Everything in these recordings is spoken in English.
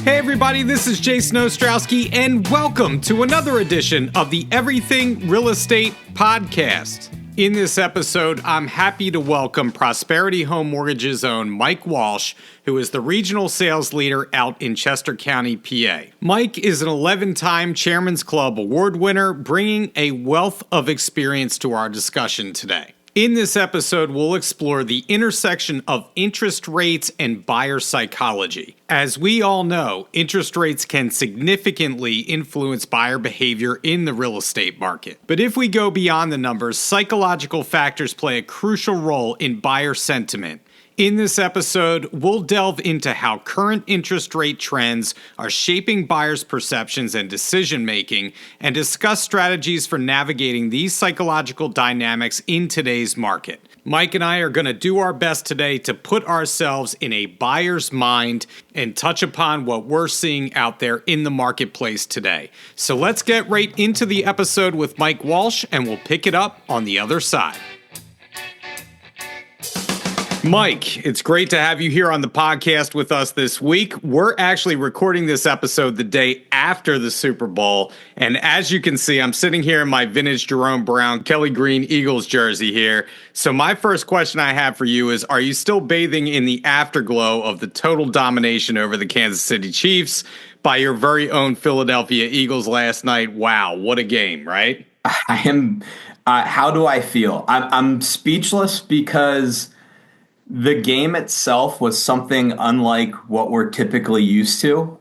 Hey everybody, this is Jason Ostrowski, and welcome to another edition of the Everything Real Estate Podcast. In this episode, I'm happy to welcome Prosperity Home Mortgage's own Mike Walsh, who is the regional sales leader out in Chester County, PA. Mike is an 11-time Chairman's Club award winner, bringing a wealth of experience to our discussion today. In this episode, we'll explore the intersection of interest rates and buyer psychology. As we all know, interest rates can significantly influence buyer behavior in the real estate market. But if we go beyond the numbers, psychological factors play a crucial role in buyer sentiment. In this episode, we'll delve into how current interest rate trends are shaping buyers' perceptions and decision-making, and discuss strategies for navigating these psychological dynamics in today's market. Mike and I are going to do our best today to put ourselves in a buyer's mind and touch upon what we're seeing out there in the marketplace today. So let's get right into the episode with Mike Walsh, and we'll pick it up on the other side. Mike, it's great to have you here on the podcast with us this week. We're actually recording this episode the day after the Super Bowl. And as you can see, I'm sitting here in my vintage Jerome Brown, Kelly Green Eagles jersey here. So my first question I have for you is, are you still bathing in the afterglow of the total domination over the Kansas City Chiefs by your very own Philadelphia Eagles last night? Wow, what a game, right? I am. How do I feel? I'm speechless because the game itself was something unlike what we're typically used to,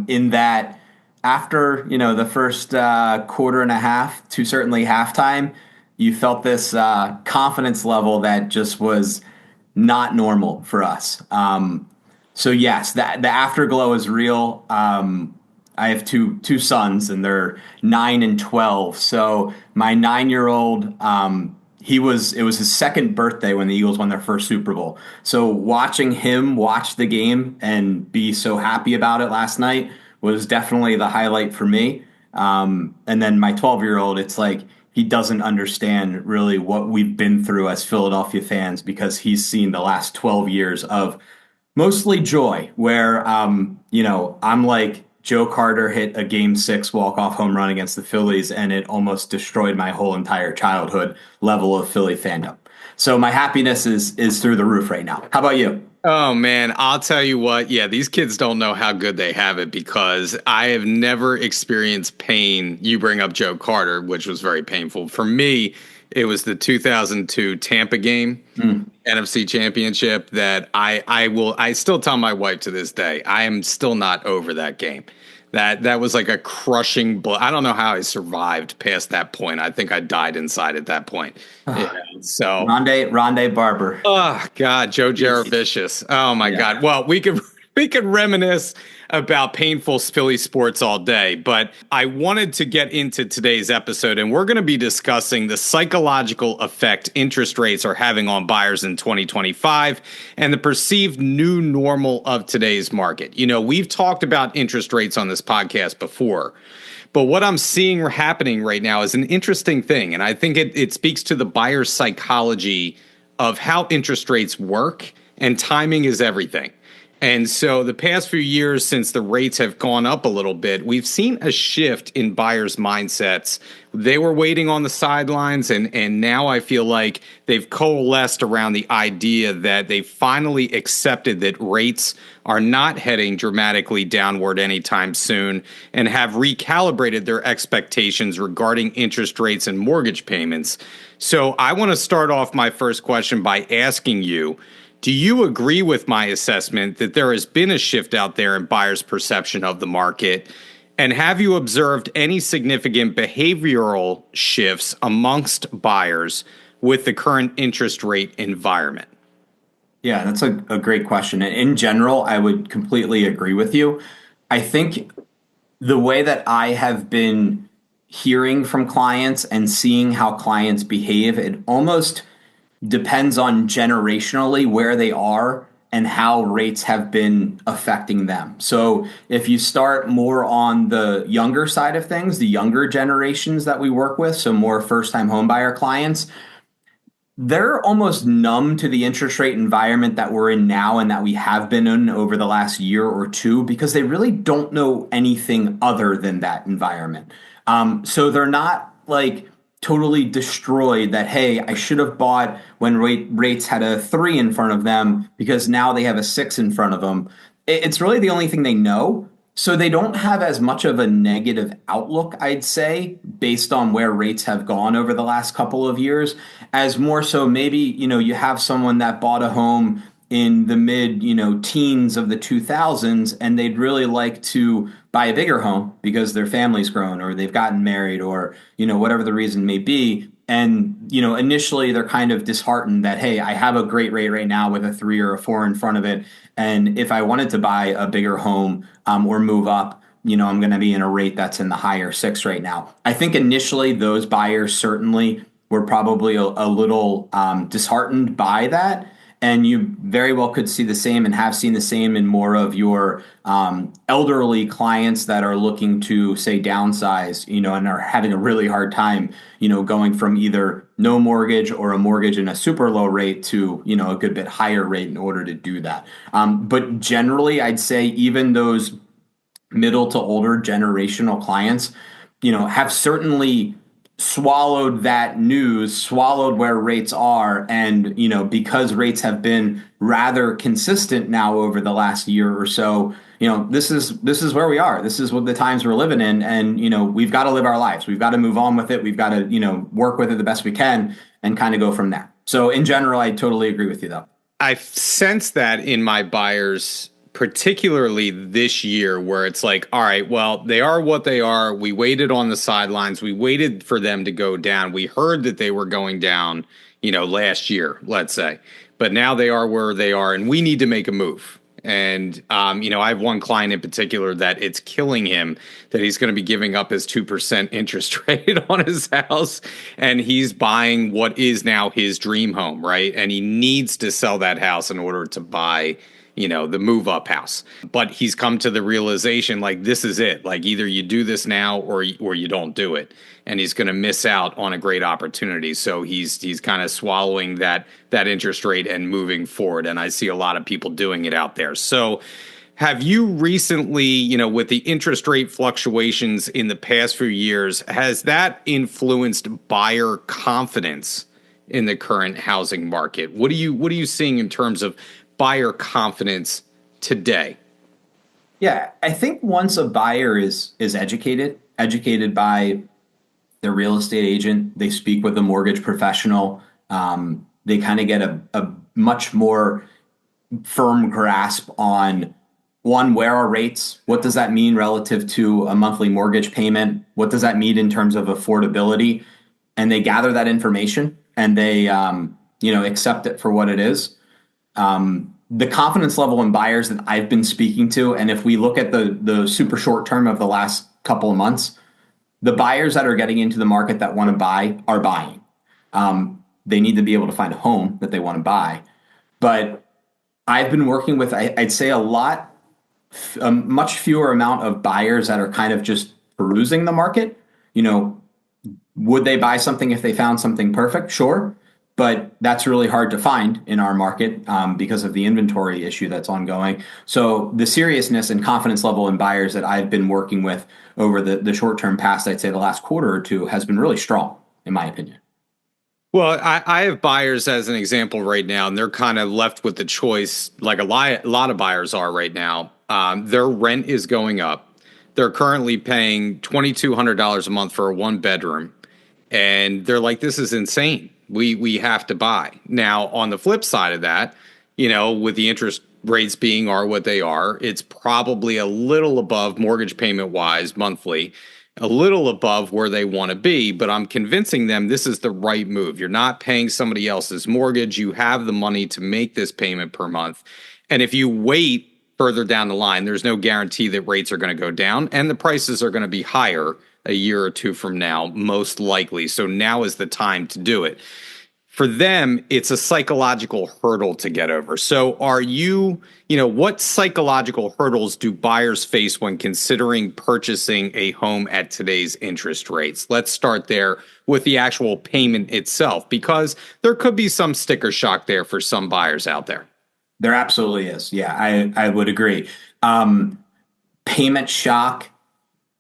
in that after, the first quarter and a half to certainly halftime, you felt this confidence level that just was not normal for us. So yes, the afterglow is real. I have two sons, and they're 9 and 12. So my 9-year-old, it was his second birthday when the Eagles won their first Super Bowl. So watching him watch the game and be so happy about it last night was definitely the highlight for me. And then my 12-year-old, it's like he doesn't understand really what we've been through as Philadelphia fans, because he's seen the last 12 years of mostly joy where, I'm like, Joe Carter hit a Game 6 walk-off home run against the Phillies, and it almost destroyed my whole entire childhood level of Philly fandom. So my happiness is through the roof right now. How about you? Oh, man, I'll tell you what. Yeah, these kids don't know how good they have it, because I have never experienced pain. You bring up Joe Carter, which was very painful. For me, it was the 2002 Tampa game, NFC Championship, that I still tell my wife to this day, I am still not over that game. That was like a crushing blow. I don't know how I survived past that point. I think I died inside at that point. So Rondé Barber. Oh God, Joe Jaravicious. Oh my God. Well, we could reminisce about painful Philly sports all day, but I wanted to get into today's episode, and we're going to be discussing the psychological effect interest rates are having on buyers in 2025 and the perceived new normal of today's market. We've talked about interest rates on this podcast before, but what I'm seeing happening right now is an interesting thing, and I think it speaks to the buyer's psychology of how interest rates work, and timing is everything. And so the past few years, since the rates have gone up a little bit, we've seen a shift in buyers' mindsets. They were waiting on the sidelines, and now I feel like they've coalesced around the idea that they finally accepted that rates are not heading dramatically downward anytime soon, and have recalibrated their expectations regarding interest rates and mortgage payments. So I want to start off my first question by asking you, do you agree with my assessment that there has been a shift out there in buyers' perception of the market? And have you observed any significant behavioral shifts amongst buyers with the current interest rate environment? Yeah, that's a great question. And in general, I would completely agree with you. I think the way that I have been hearing from clients and seeing how clients behave, it almost depends on generationally where they are and how rates have been affecting them. So if you start more on the younger side of things, the younger generations that we work with, so more first-time homebuyer clients, they're almost numb to the interest rate environment that we're in now and that we have been in over the last year or two because they really don't know anything other than that environment. So they're not like totally destroyed that, hey, I should have bought when rates had a three in front of them because now they have a six in front of them. It's really the only thing they know. So they don't have as much of a negative outlook, I'd say, based on where rates have gone over the last couple of years, as more so maybe, you have someone that bought a home in the mid, teens of the 2000s and they'd really like to buy a bigger home because their family's grown or they've gotten married or, whatever the reason may be. And, initially they're kind of disheartened that, hey, I have a great rate right now with a three or a four in front of it. And if I wanted to buy a bigger home or move up, I'm going to be in a rate that's in the higher six right now. I think initially those buyers certainly were probably a little disheartened by that. And you very well could see the same and have seen the same in more of your elderly clients that are looking to, say, downsize, and are having a really hard time, going from either no mortgage or a mortgage in a super low rate to, a good bit higher rate in order to do that. But generally, I'd say even those middle to older generational clients, have certainly swallowed that news, swallowed where rates are. And, because rates have been rather consistent now over the last year or so, this is where we are. This is what the times we're living in. And, we've got to live our lives. We've got to move on with it. We've got to, work with it the best we can and kind of go from there. So in general, I totally agree with you though. I sense that in my buyers, particularly this year, where it's like, all right, well, they are what they are. We waited on the sidelines. We waited for them to go down. We heard that they were going down, last year, let's say, but now they are where they are, and we need to make a move. And, I have one client in particular that it's killing him that he's going to be giving up his 2% interest rate on his house. And he's buying what is now his dream home, right? And he needs to sell that house in order to buy, the move up house. But he's come to the realization, like, this is it. Like, either you do this now or you don't do it. And he's going to miss out on a great opportunity. So he's kind of swallowing that interest rate and moving forward. And I see a lot of people doing it out there. So have you recently, with the interest rate fluctuations in the past few years, has that influenced buyer confidence in the current housing market? What are you seeing in terms of buyer confidence today? Yeah, I think once a buyer is educated by their real estate agent, they speak with a mortgage professional, they kind of get a much more firm grasp on one, where are rates? What does that mean relative to a monthly mortgage payment? What does that mean in terms of affordability? And they gather that information and they, accept it for what it is. The confidence level in buyers that I've been speaking to, and if we look at the super short term of the last couple of months, the buyers that are getting into the market that want to buy are buying. They need to be able to find a home that they want to buy. But I've been working with, I'd say, a much fewer amount of buyers that are kind of just perusing the market. Would they buy something if they found something perfect? Sure. But that's really hard to find in our market because of the inventory issue that's ongoing. So the seriousness and confidence level in buyers that I've been working with over the short-term past, I'd say the last quarter or two, has been really strong, in my opinion. Well, I have buyers as an example right now, and they're kind of left with the choice, like a lot of buyers are right now. Their rent is going up. They're currently paying $2,200 a month for a one bedroom. And they're like, this is insane. We have to buy. Now, on the flip side of that, with the interest rates being are what they are, it's probably a little above mortgage payment wise monthly, a little above where they want to be. But I'm convincing them this is the right move. You're not paying somebody else's mortgage. You have the money to make this payment per month. And if you wait further down the line, there's no guarantee that rates are going to go down and the prices are going to be higher a year or two from now, most likely. So now is the time to do it. for them, it's a psychological hurdle to get over. So what psychological hurdles do buyers face when considering purchasing a home at today's interest rates? Let's start there with the actual payment itself, because there could be some sticker shock there for some buyers out there. There absolutely is. Yeah, I would agree. Payment shock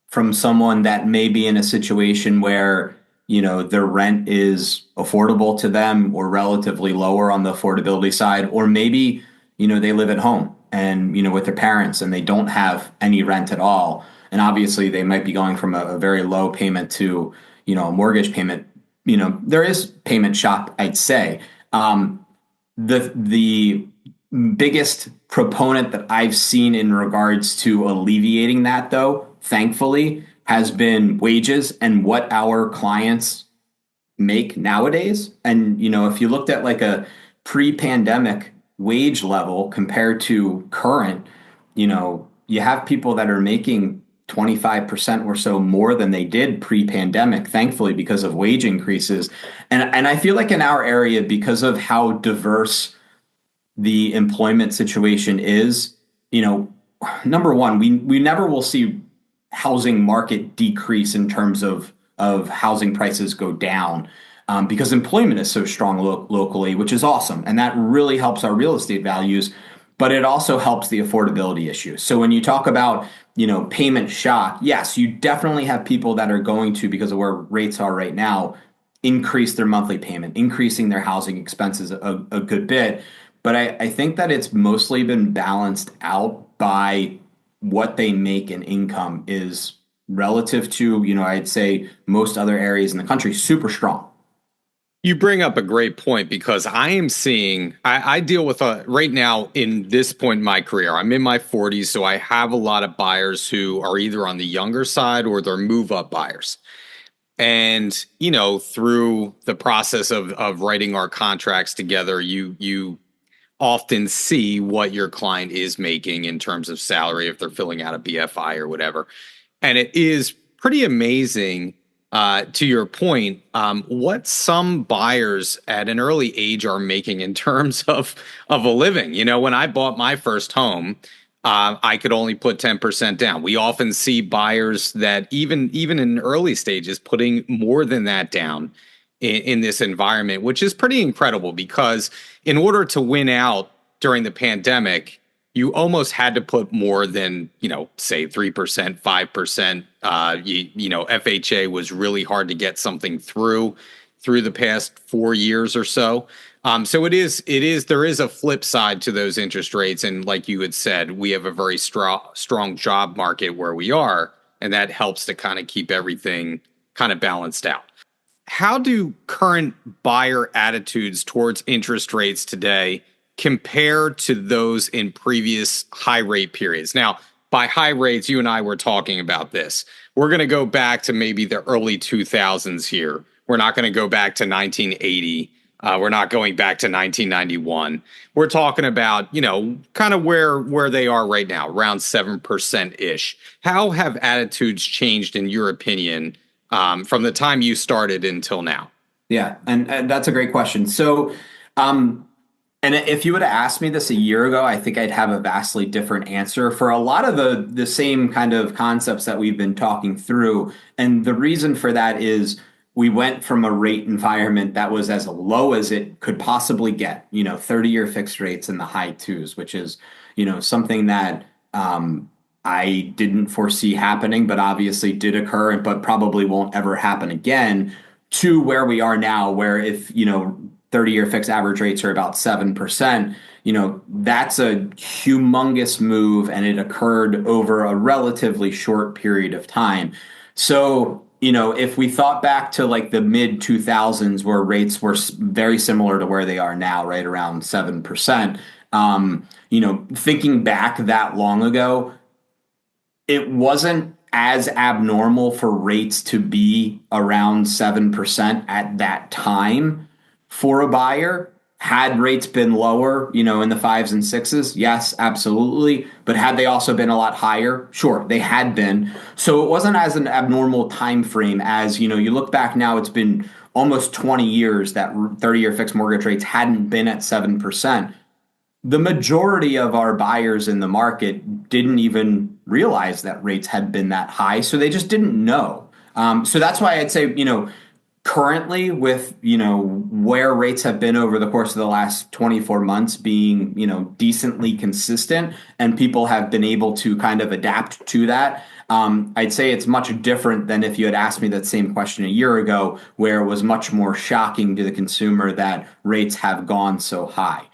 from someone that may be in a situation where, their rent is affordable to them or relatively lower on the affordability side, or maybe, they live at home and, with their parents and they don't have any rent at all. And obviously they might be going from a very low payment to, a mortgage payment. There is payment shock, I'd say. The biggest proponent that I've seen in regards to alleviating that, though, thankfully, has been wages and what our clients make nowadays. And, if you looked at like a pre-pandemic wage level compared to current, you have people that are making 25% or so more than they did pre-pandemic, thankfully, because of wage increases. And I feel like in our area, because of how diverse the employment situation is, number one, we never will see housing market decrease in terms of housing prices go down, because employment is so strong locally, which is awesome. And that really helps our real estate values, but it also helps the affordability issue. So when you talk about, payment shock, yes, you definitely have people that are going to, because of where rates are right now, increase their monthly payment, increasing their housing expenses a good bit. But I think that it's mostly been balanced out by what they make in income is relative to, I'd say most other areas in the country, super strong. You bring up a great point, because I am seeing, I deal with right now in this point in my career, I'm in my 40s. So I have a lot of buyers who are either on the younger side or they're move up buyers. And, through the process of writing our contracts together, you often see what your client is making in terms of salary if they're filling out a BFI or whatever. And it is pretty amazing, to your point, what some buyers at an early age are making in terms of a living. When I bought my first home, I could only put 10% down. We often see buyers that even in early stages putting more than that down in this environment, which is pretty incredible, because in order to win out during the pandemic, you almost had to put more than, say 3%, 5%. FHA was really hard to get something through the past 4 years or so. So there is a flip side to those interest rates. And like you had said, we have a very strong job market where we are, and that helps to kind of keep everything kind of balanced out. How do current buyer attitudes towards interest rates today compare to those in previous high rate periods? Now, by high rates, you and I were talking about this. We're going to go back to maybe the early 2000s here. We're not going to go back to 1980. We're not going back to 1991. We're talking about, kind of where they are right now, around 7% ish. How have attitudes changed, in your opinion, from the time you started until now? Yeah, and that's a great question. So, and if you would have asked me this a year ago, I think I'd have a vastly different answer for a lot of the same kind of concepts that we've been talking through. And the reason for that is we went from a rate environment that was as low as it could possibly get, 30-year fixed rates in the high twos, which is, something that I didn't foresee happening, but obviously did occur, but probably won't ever happen again, to where we are now, where if, 30-year fixed average rates are about 7%, that's a humongous move, and it occurred over a relatively short period of time. So, if we thought back to like the mid 2000s, where rates were very similar to where they are now, right around 7%, thinking back that long ago, it wasn't as abnormal for rates to be around 7% at that time for a buyer. Had rates been lower, in the fives and sixes? Yes, absolutely. But had they also been a lot higher? Sure, they had been. So it wasn't as an abnormal time frame as, you look back now, it's been almost 20 years that 30-year fixed mortgage rates hadn't been at 7%. The majority of our buyers in the market didn't even realize that rates had been that high, so they just didn't know. So that's why I'd say, currently with, where rates have been over the course of the last 24 months being, decently consistent and people have been able to kind of adapt to that. I'd say it's much different than if you had asked me that same question a year ago, where it was much more shocking to the consumer that rates have gone so high.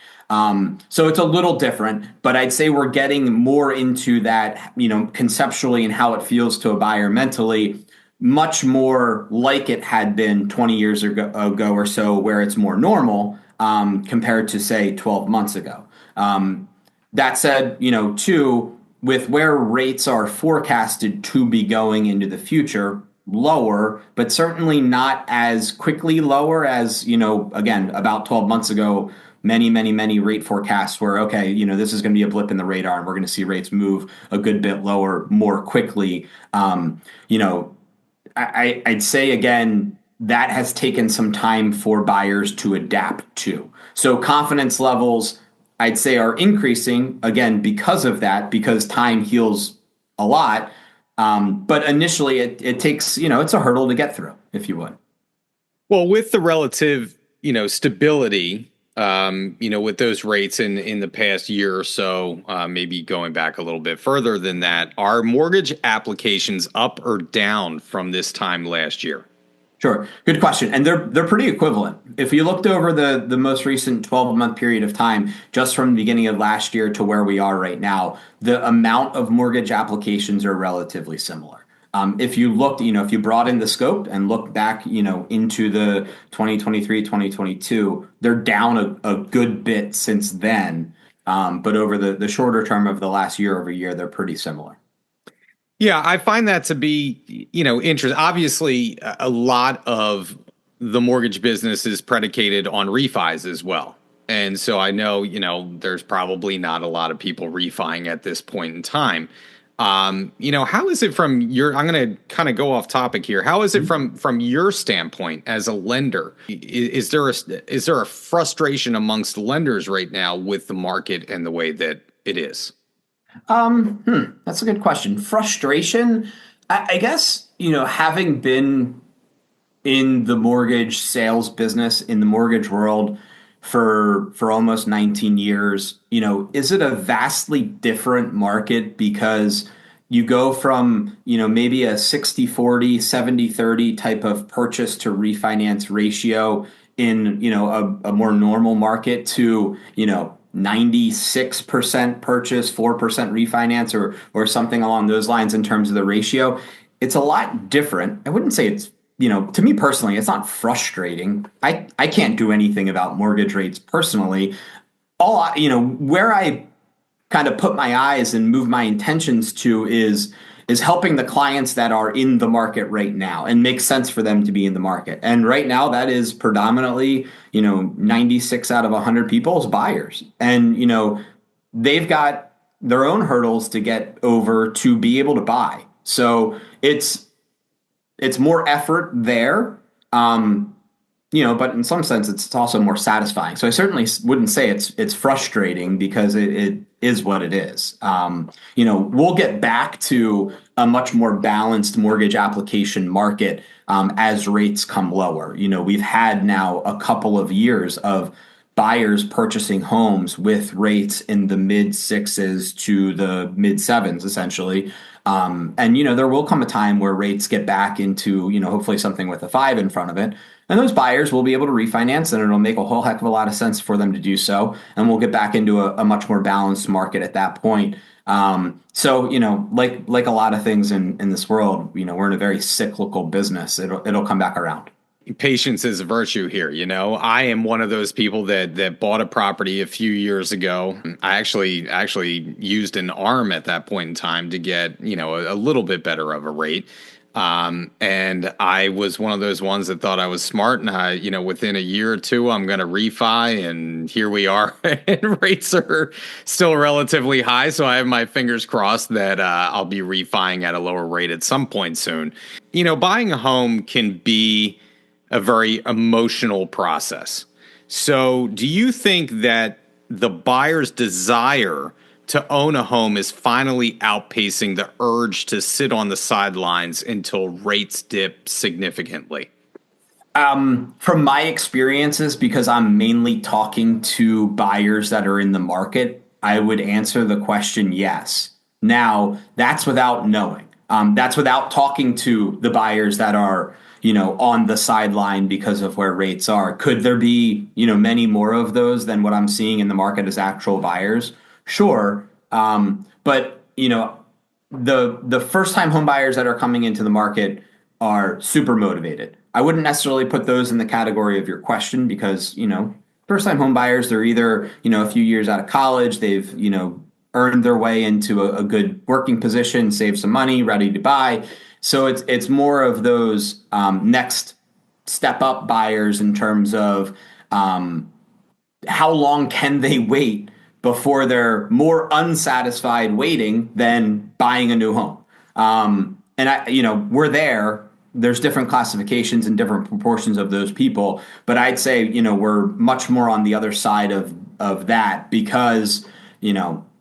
So it's a little different, but I'd say we're getting more into that, conceptually and how it feels to a buyer mentally, much more like it had been 20 years ago or so, where it's more normal compared to, say, 12 months ago. That said, too, with where rates are forecasted to be going into the future, lower, but certainly not as quickly lower as, again, about 12 months ago, many rate forecasts were, okay, this is going to be a blip in the radar and we're going to see rates move a good bit lower more quickly. I'd say again, that has taken some time for buyers to adapt to. So confidence levels, I'd say, are increasing again because of that, because time heals a lot. But initially, it takes, it's a hurdle to get through, if you would. Well, with the relative, stability, with those rates in the past year or so, maybe going back a little bit further than that, are mortgage applications up or down from this time last year? Sure. Good question. And they're pretty equivalent. If you looked over the most recent 12-month period of time, just from the beginning of last year to where we are right now, the amount of mortgage applications are relatively similar. If you looked, if you broaden the scope and look back, into the 2023, 2022, they're down a good bit since then. But over the shorter term of the last year over year, they're pretty similar. Yeah, I find that to be, interesting. Obviously, a lot of the mortgage business is predicated on refis as well. And so I know, there's probably not a lot of people refining at this point in time. How is it from your, I'm going to kind of go off topic here. How is it from your standpoint as a lender? Is there a frustration amongst lenders right now with the market and the way that it is? That's a good question. Frustration, I guess, having been in the mortgage sales business, in the mortgage world for almost 19 years, is it a vastly different market because you go from, maybe a 60/40, 70/30 type of purchase to refinance ratio in, a more normal market to, 96% purchase, 4% refinance, or something along those lines in terms of the ratio. It's a lot different. I wouldn't say it's, to me personally, it's not frustrating. I can't do anything about mortgage rates personally. Where I kind of put my eyes and move my intentions to is helping the clients that are in the market right now and make sense for them to be in the market. And right now that is predominantly, 96 out of 100 people is buyers. And, they've got their own hurdles to get over to be able to buy. So it's more effort there. But in some sense, it's also more satisfying. So I certainly wouldn't say it's frustrating because it is what it is. We'll get back to a much more balanced mortgage application market as rates come lower. We've had now a couple of years of buyers purchasing homes with rates in the mid sixes to the mid sevens, essentially. And there will come a time where rates get back into, hopefully something with a 5 in front of it. And those buyers will be able to refinance, and it'll make a whole heck of a lot of sense for them to do so. And we'll get back into a much more balanced market at that point. So, like a lot of things in this world, we're in a very cyclical business. It'll come back around. Patience is a virtue here. I am one of those people that bought a property a few years ago. I actually used an ARM at that point in time to get, a little bit better of a rate. And I was one of those ones that thought I was smart, and within a year or two, I'm going to refi, and here we are. And rates are still relatively high, so I have my fingers crossed that I'll be refining at a lower rate at some point soon. Buying a home can be a very emotional process. So, do you think that the buyer's desire to own a home is finally outpacing the urge to sit on the sidelines until rates dip significantly? From my experiences, because I'm mainly talking to buyers that are in the market, I would answer the question yes. Now, that's without knowing. That's without talking to the buyers that are, on the sideline because of where rates are. Could there be, many more of those than what I'm seeing in the market as actual buyers? Sure. But, the first time home buyers that are coming into the market are super motivated. I wouldn't necessarily put those in the category of your question because, first time home buyers, they're either, a few years out of college, they've, earned their way into a good working position, save some money, ready to buy. So it's more of those next step up buyers in terms of how long can they wait before they're more unsatisfied waiting than buying a new home. We're there. There's different classifications and different proportions of those people, but I'd say, we're much more on the other side of that because,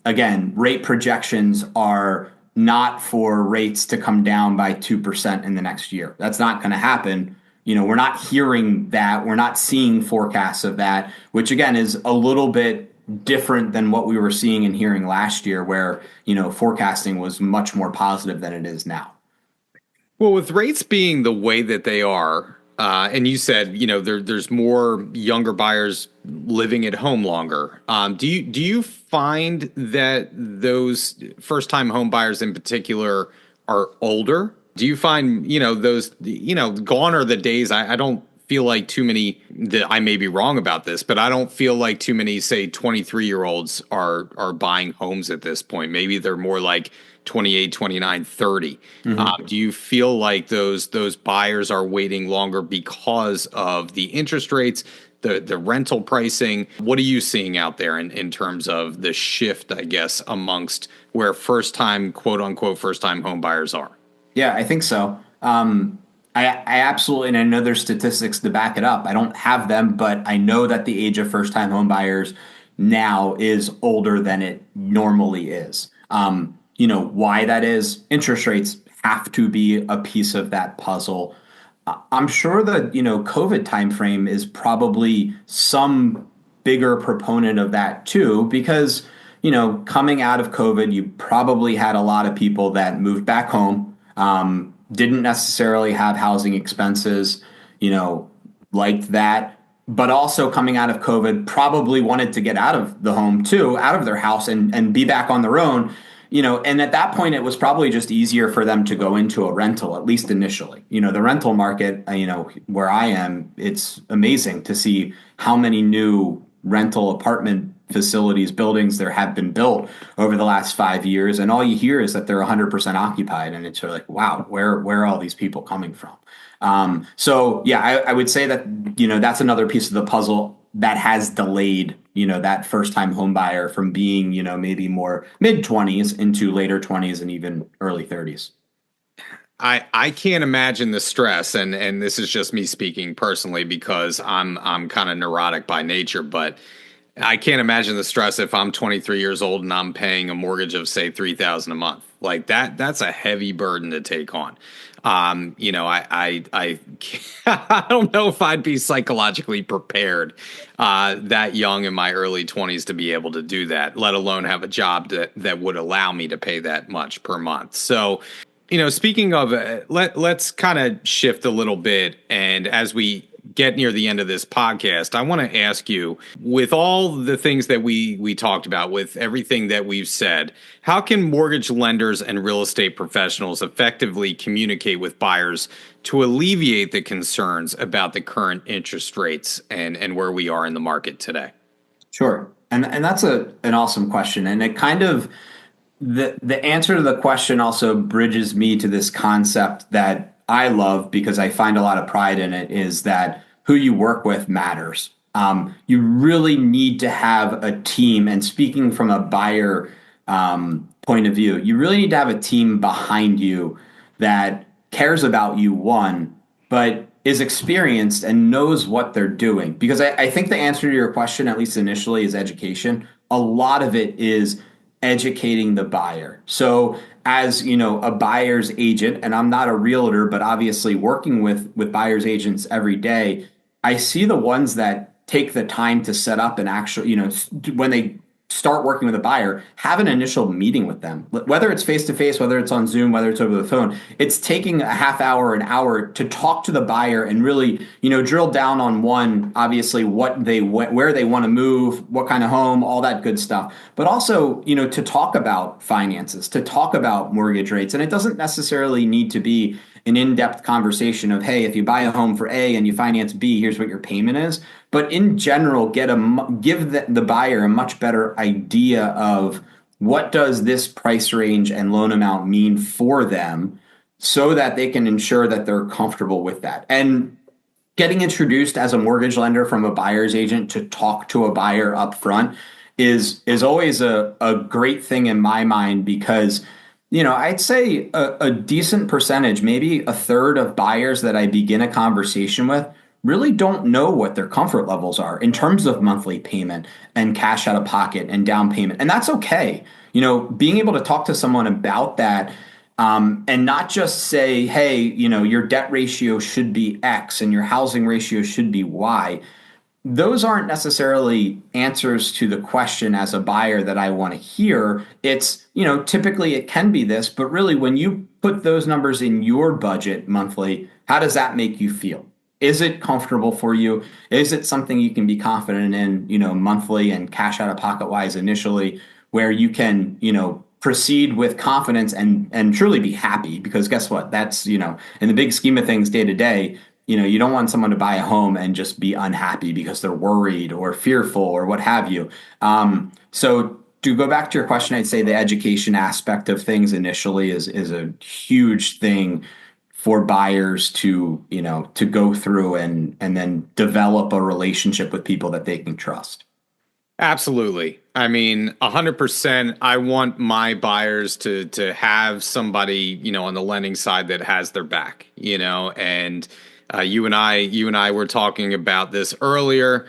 again, rate projections are not for rates to come down by 2% in the next year. That's not going to happen. We're not hearing that. We're not seeing forecasts of that, which again is a little bit different than what we were seeing and hearing last year where, forecasting was much more positive than it is now. Well, with rates being the way that they are, and you said, there's more younger buyers living at home longer. Do you find that those first time home buyers in particular are older? Do you find, those, gone are the days? I don't feel like too many, I may be wrong about this, but I don't feel like too many, say, 23-year-olds are buying homes at this point. Maybe they're more like 28, 29, 30. Do you feel like those buyers are waiting longer because of the interest rates, the rental pricing? What are you seeing out there in terms of the shift, I guess, amongst where first time, quote unquote, first time home buyers are? Yeah, I think so. I absolutely, and I know there's statistics to back it up. I don't have them, but I know that the age of first time home buyers now is older than it normally is. Why that is? Interest rates have to be a piece of that puzzle. I'm sure that, COVID timeframe is probably some bigger proponent of that too, because, coming out of COVID, you probably had a lot of people that moved back home, didn't necessarily have housing expenses, liked that, but also coming out of COVID, probably wanted to get out of the home too, out of their house and be back on their own. And at that point, it was probably just easier for them to go into a rental, at least initially. The rental market, where I am, it's amazing to see how many new rental apartment facilities, buildings there have been built over the last 5 years. And all you hear is that they're 100% occupied. And it's sort of like, wow, where are all these people coming from? So yeah, I would say that, that's another piece of the puzzle that has delayed, that first time home buyer from being, maybe more mid 20s into later 20s and even early 30s. I can't imagine the stress, and this is just me speaking personally because I'm kind of neurotic by nature, but I can't imagine the stress if I'm 23 years old and I'm paying a mortgage of say 3,000 a month. Like that's a heavy burden to take on. I I don't know if I'd be psychologically prepared that young in my early 20s to be able to do that, let alone have a job that would allow me to pay that much per month. So, speaking of, let's kind of shift a little bit, and as we get near the end of this podcast, I want to ask you, with all the things that we talked about, with everything that we've said, how can mortgage lenders and real estate professionals effectively communicate with buyers to alleviate the concerns about the current interest rates and where we are in the market today? Sure. And that's an awesome question. And it kind of the answer to the question also bridges me to this concept that I love because I find a lot of pride in it is that who you work with matters. You really need to have a team, and speaking from a buyer point of view, you really need to have a team behind you that cares about you, one, but is experienced and knows what they're doing. Because I think the answer to your question, at least initially, is education. A lot of it is educating the buyer. So as you know, a buyer's agent, and I'm not a realtor, but obviously working with buyer's agents every day, I see the ones that take the time to set up an actual, when they start working with a buyer, have an initial meeting with them, whether it's face to face, whether it's on Zoom, whether it's over the phone. It's taking a half hour, an hour to talk to the buyer and really, drill down on one, obviously where they want to move, what kind of home, all that good stuff. But also, to talk about finances, to talk about mortgage rates. And it doesn't necessarily need to be an in-depth conversation of, hey, if you buy a home for A and you finance B, here's what your payment is. But in general, give the buyer a much better idea of what does this price range and loan amount mean for them so that they can ensure that they're comfortable with that. And getting introduced as a mortgage lender from a buyer's agent to talk to a buyer up front is always a great thing in my mind because I'd say a decent percentage, maybe a third of buyers that I begin a conversation with really don't know what their comfort levels are in terms of monthly payment and cash out of pocket and down payment. And that's okay. Being able to talk to someone about that and not just say, hey, your debt ratio should be X and your housing ratio should be Y. Those aren't necessarily answers to the question as a buyer that I want to hear. It's, typically it can be this, but really when you put those numbers in your budget monthly, how does that make you feel? Is it comfortable for you? Is it something you can be confident in, monthly and cash out of pocket wise initially, where you can, proceed with confidence and truly be happy? Because guess what? That's, in the big scheme of things day to day, you don't want someone to buy a home and just be unhappy because they're worried or fearful or what have you. So to go back to your question, I'd say the education aspect of things initially is a huge thing for buyers to, to go through and then develop a relationship with people that they can trust. Absolutely. I mean, 100%. I want my buyers to have somebody, on the lending side that has their back, and you and I were talking about this earlier.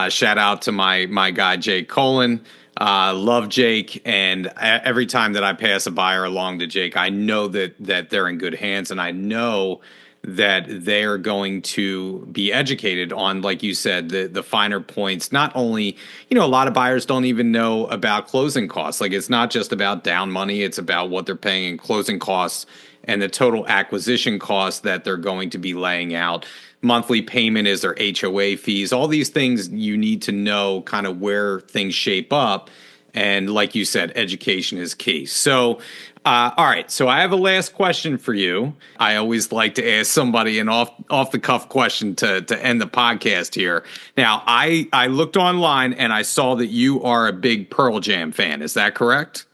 Shout out to my guy Jake Colin. Love Jake, and every time that I pass a buyer along to Jake, I know that they're in good hands, and I know that they're going to be educated on, like you said, the finer points. Not only, a lot of buyers don't even know about closing costs. Like it's not just about down money; it's about what they're paying in closing costs and the total acquisition costs that they're going to be laying out. Monthly payment is their HOA fees. All these things you need to know kind of where things shape up. And like you said, education is key. So, all right. So I have a last question for you. I always like to ask somebody an off the cuff question to end the podcast here. Now, I looked online and I saw that you are a big Pearl Jam fan. Is that correct?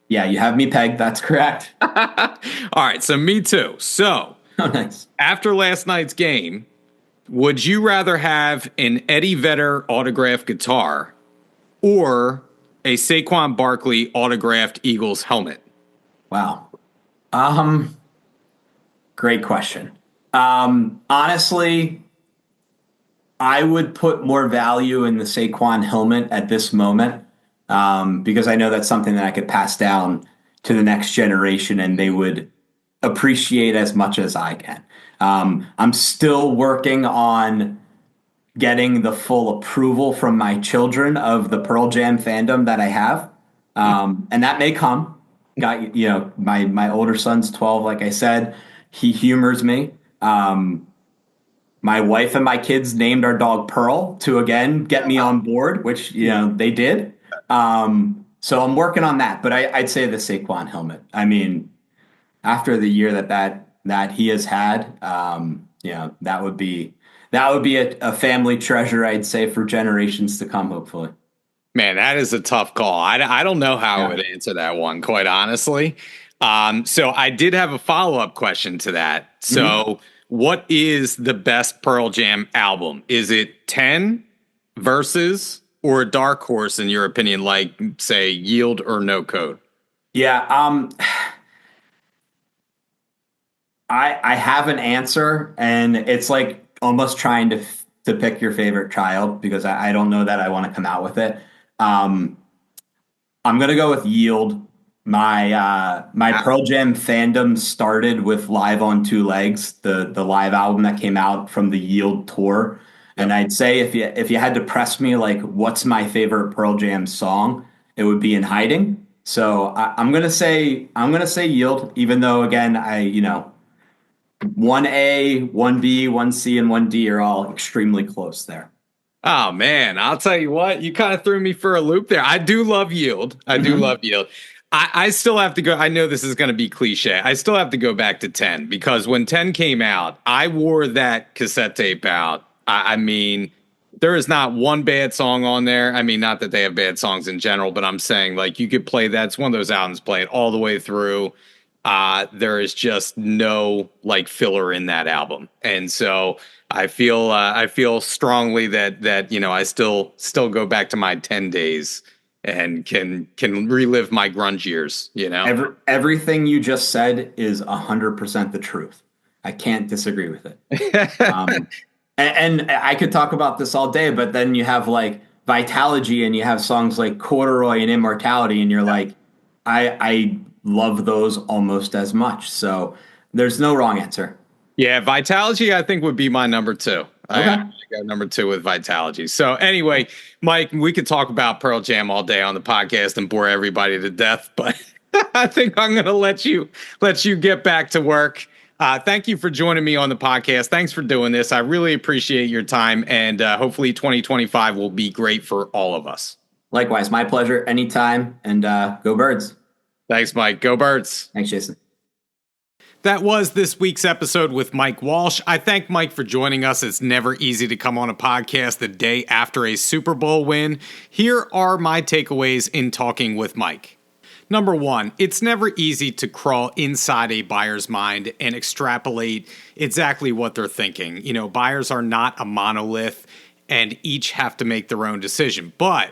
Yeah, you have me pegged. That's correct. All right, so me too. So, Oh, nice. after last night's game, would you rather have an Eddie Vedder autographed guitar or a Saquon Barkley autographed Eagles helmet? Wow. Great question. Honestly, I would put more value in the Saquon helmet at this moment because I know that's something that I could pass down to the next generation and they would appreciate as much as I can. I'm still working on getting the full approval from my children of the Pearl Jam fandom that I have. And that may come. Got my older son's 12, like I said. He humors me. My wife and my kids named our dog Pearl to again get me on board, which they did. So I'm working on that, but I'd say the Saquon helmet. I mean, after the year that he has had, that would be a family treasure, I'd say, for generations to come, hopefully. Man, that is a tough call. I don't know how I Yeah. would answer that one, quite honestly. So I did have a follow-up question to that. Mhm. So what is the best Pearl Jam album? Is it 10 verses or a dark horse in your opinion, like say Yield or No Code? Yeah. I have an answer, and it's like almost trying to pick your favorite child because I don't know that I want to come out with it. Um, I'm gonna go with Yield. My Pearl Jam fandom started with Live on Two Legs, the live album that came out from the Yield tour. And Yep. I'd say if you had to press me like what's my favorite Pearl Jam song, it would be In Hiding. So I'm gonna say Yield, even though again 1A, 1B, 1C, and 1D are all extremely close there. Oh man, I'll tell you what, you kind of threw me for a loop there. I do love Yield. I do love Mhm. Yield. I still have to go. I know this is going to be cliche. I still have to go back to 10 because when 10 came out, I wore that cassette tape out. I mean, there is not one bad song on there. I mean, not that they have bad songs in general, but I'm saying like you could play that. It's one of those albums, play it all the way through. There is just no like filler in that album, and so I feel strongly that I still go back to my 10 days and can relive my grunge years. Everything you just said is 100% the truth. I can't disagree with it. Um, and I could talk about this all day, but then you have like Vitalogy and you have songs like Corduroy and Immortality, and you're like, I love those almost as much. So there's no wrong answer. Yeah, Vitalogy, I think would be my number two. I Okay. got number two with Vitalogy. So anyway, Mike, we could talk about Pearl Jam all day on the podcast and bore everybody to death, but I think I'm going to let you get back to work. Thank you for joining me on the podcast. Thanks for doing this. I really appreciate your time, and hopefully 2025 will be great for all of us. Likewise, my pleasure anytime. And go Birds. Thanks, Mike. Go Birds. Thanks, Jason. That was this week's episode with Mike Walsh. I thank Mike for joining us. It's never easy to come on a podcast the day after a Super Bowl win. Here are my takeaways in talking with Mike. Number one, it's never easy to crawl inside a buyer's mind and extrapolate exactly what they're thinking. Buyers are not a monolith and each have to make their own decision. But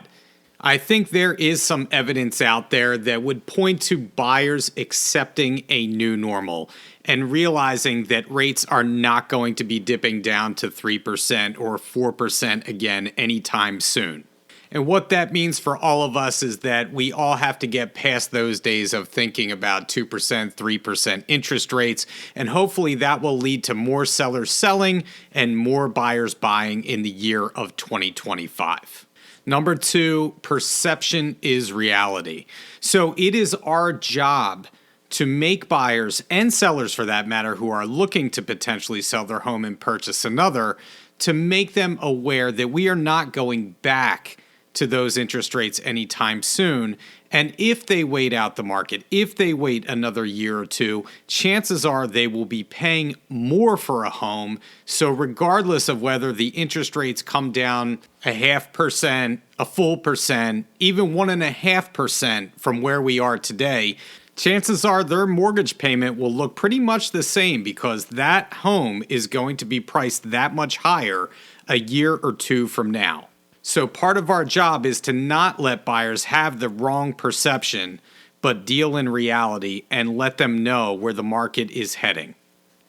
I think there is some evidence out there that would point to buyers accepting a new normal and realizing that rates are not going to be dipping down to 3% or 4% again anytime soon. And what that means for all of us is that we all have to get past those days of thinking about 2%, 3% interest rates, and hopefully that will lead to more sellers selling and more buyers buying in the year of 2025. Number two, perception is reality. So it is our job to make buyers and sellers, for that matter, who are looking to potentially sell their home and purchase another, to make them aware that we are not going back to those interest rates anytime soon. And if they wait out the market, if they wait another year or two, chances are they will be paying more for a home. So regardless of whether the interest rates come down 0.5%, a full percent, even 1.5% from where we are today, chances are their mortgage payment will look pretty much the same because that home is going to be priced that much higher a year or two from now. So part of our job is to not let buyers have the wrong perception, but deal in reality and let them know where the market is heading.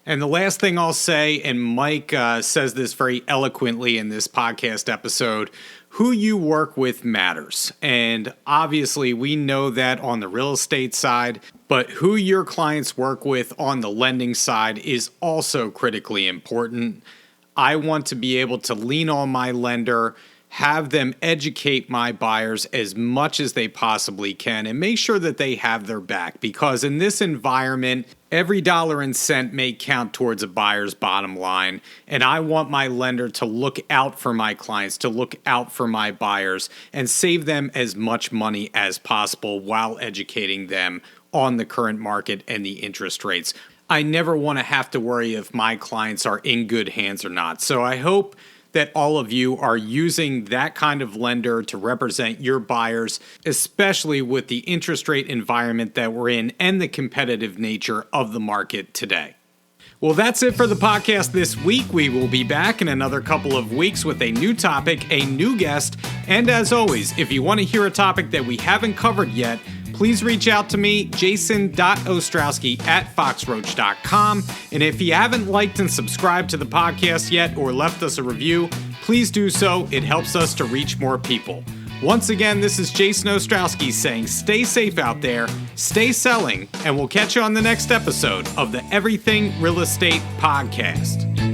And the last thing I'll say, and Mike says this very eloquently in this podcast episode, who you work with matters. And obviously, we know that on the real estate side, but who your clients work with on the lending side is also critically important. I want to be able to lean on my lender, have them educate my buyers as much as they possibly can and make sure that they have their back, because in this environment, every dollar and cent may count towards a buyer's bottom line. And I want my lender to look out for my clients, to look out for my buyers and save them as much money as possible while educating them on the current market and the interest rates. I never want to have to worry if my clients are in good hands or not. So I hope that all of you are using that kind of lender to represent your buyers, especially with the interest rate environment that we're in and the competitive nature of the market today. Well, that's it for the podcast this week. We will be back in another couple of weeks with a new topic, a new guest. And as always, if you want to hear a topic that we haven't covered yet, please reach out to me, jason.ostrowski@foxroach.com. And if you haven't liked and subscribed to the podcast yet or left us a review, please do so. It helps us to reach more people. Once again, this is Jason Ostrowski saying stay safe out there, stay selling, and we'll catch you on the next episode of the Everything Real Estate Podcast.